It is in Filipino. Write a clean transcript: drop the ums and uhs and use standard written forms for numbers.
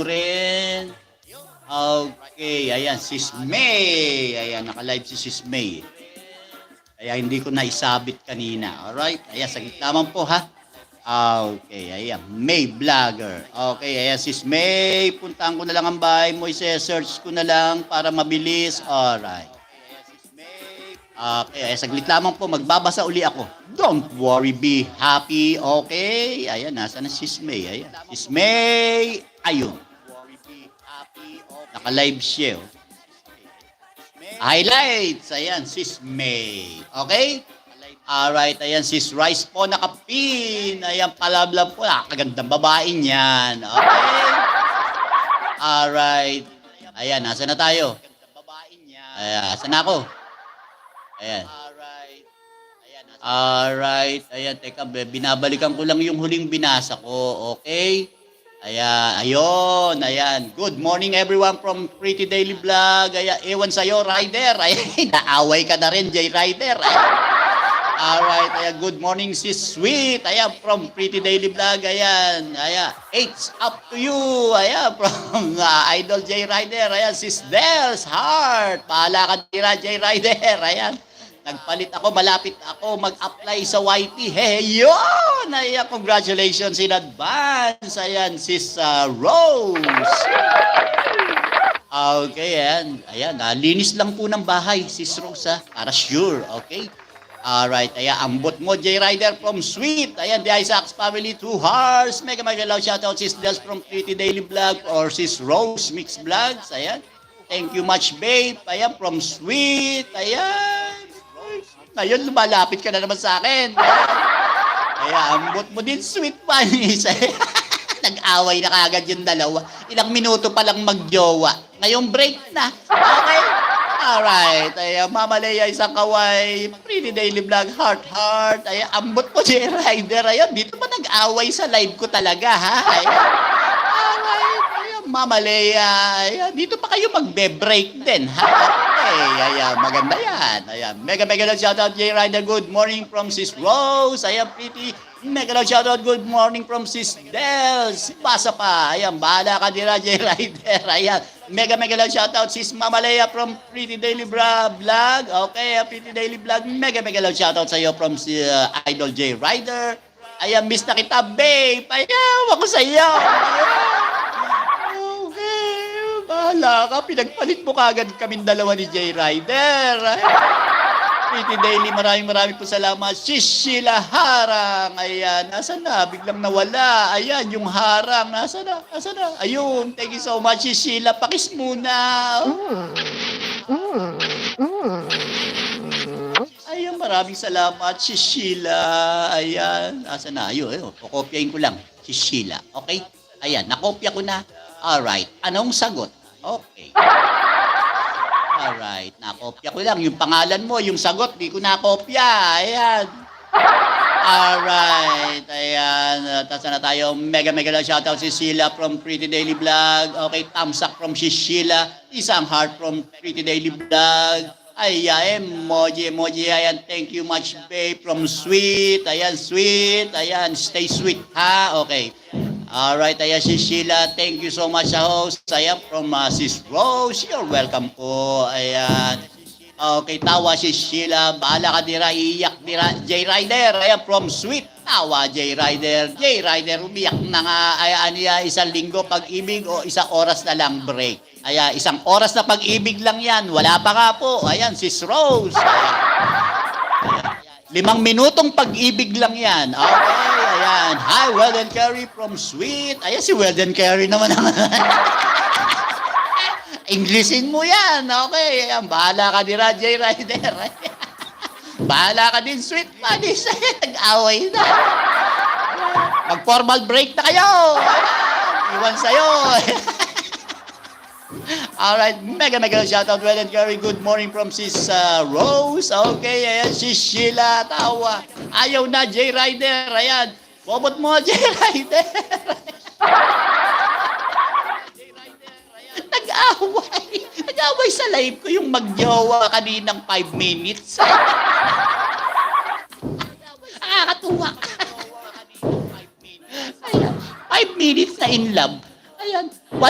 rin. Okay, ayan, Sis May. Ayan, naka-live si Sis May. Kaya hindi ko na isabit kanina. Alright, ayan, saglit naman po ha. Okay, ayan, May Vlogger. Okay, ayan, Sis May. Puntaan ko na lang ang bahay mo. I-search ko na lang para mabilis. Alright. Okay, ayan, saglit lamang po. Magbabasa uli ako. Don't worry, be happy. Okay, ayan, nasa na Sis May. Ayan, Sis May. Ayun. Naka-live siya. Oh. Highlights. Ayan, Sis May. Okay? Alright, ayan, Sis Rice po nakapin. Ayan, palablab po. Kagandang babae niyan. Okay? Alright. Ayan, nasa na tayo? Ayan, nasa na ako? Ayan. Alright. Ayan, teka, binabalikan ko lang yung huling binasa ko. Okay? Ayan, ayun, ayan. Good morning everyone from Pretty Daily Vlog. Ayan, ewan sa'yo, Rider. Ayan, naaway ka na rin, J. Rider. Alright, ayan, good morning, Sis Sweet. Ayan, from Pretty Daily Vlog. Ayan, ayan, it's up to you. Ayan, from Idol J. Rider. Ayan, Sis Dels Heart. Pahala ka tira, J. Rider. Ayan. Nagpalit ako, malapit ako mag-apply sa YT. Hey, yun! Ayan, congratulations in advance. Ayan, Sis Rose. Okay, ayan. Ayan, linis lang po ng bahay, Sis Rose, ha? Para sure, okay? Alright, ayan, ambot mo, J. Rider from Sweet. Ayan, the Isaacs family, 2 hearts. Mega love shoutout, Sis Dels from Pretty Daily Vlog or Sis Rose Mix Vlogs. Ayan. Thank you much, babe. Ayan, from Sweet. Ayan. Ngayon, lumalapit ka na naman sa akin. Kaya, ambot mo din, Sweet Bunnies. Nag-away na kagad yung dalawa. Ilang minuto pa lang mag-jowa. Ngayong break na. Okay? Alright. Ay, Mama Leia, isang kaway. Pretty Daily Vlog, heart. Ay, ambot mo, J. Rider. Ayun, dito pa nag-away sa live ko talaga, ha? Ay, alright. Ay, Mama Leia. Ay, dito pa kayo magbe-break din, ha? Ayan, maganda yan. Ayan, mega love shoutout, J. Rider. Good morning from Sis Rose. Ayan, pretty. Mega love shoutout, good morning from Sis Dels. Basa pa. Ayan, bahala ka nila, J. Rider. Ayan, mega love shoutout, Sis Mama Leia from Pretty Daily Vlog. Okay, Pretty Daily Vlog. Mega love shoutout sa iyo from si Idol J. Rider. Ayan, miss na kita, babe. Ayan, ako sa iyo. Bahala ka, pinagpalit mo kagad kaming dalawa ni J. Rider. Pretty Daily, maraming po salamat. Sis Sheila Harang. Ayan, nasa na? Biglang nawala. Ayan, yung harang. Nasa na? Ayun, thank you so much, Sis Sheila. Pakis muna. Ayan, maraming salamat, Sis Sheila. Ayan, nasa na? Ayun, kukopyahin ko lang, Sis Sheila. Okay? Ayan, nakopya ko na. Alright, anong sagot? Okay. Alright, nakopya ko lang. Yung pangalan mo, yung sagot, di ko nakopya. Ayan. Alright, ayan. Tasa na tayo. Mega love shoutout si Sheila from Pretty Daily Vlog. Okay, thumbs up from si Sheila. Isang heart from Pretty Daily Vlog. Ayan, emoji. Ayan, thank you much, babe. From Sweet. Ayan, Sweet. Ayan, stay sweet, ha? Okay. Alright, ayan si Sheila. Thank you so much sa host. Ayan, from Sis Rose. You're welcome po. Ayan. Okay, tawa si Sheila. Bahala ka dira, iiyak dira. J. Rider. Ayan, from Sweet. Tawa, J. Rider. J. Rider, umiyak na nga. Ayan, isang linggo pag-ibig o isang oras na lang break. Ayan, isang oras na pag-ibig lang yan. Wala pa nga po. Ayan, Sis Rose. Ayan. 5 minutong pag-ibig lang yan. Okay. Ayan. Hi, Weldon Carey from Sweet. Ayan, si Weldon Carey naman. Englishin mo yan. Okay. Ayan, bahala ka dira, J. Rider. Bahala ka din, Sweet Bunnies. Nag-away na. Mag-formal break na kayo. Iwan sa'yo. Alright, mega shoutout, Weldon Carey. Good morning from Sis Rose. Okay, ayan, si Sheila. Tawa. Ayaw na, J. Rider. Ayan. Bobot mo, J. Rider. Nag-away sa live ko yung magjowa kaninang 5 minutes. Nakakatuwa. 5 minutes na in love.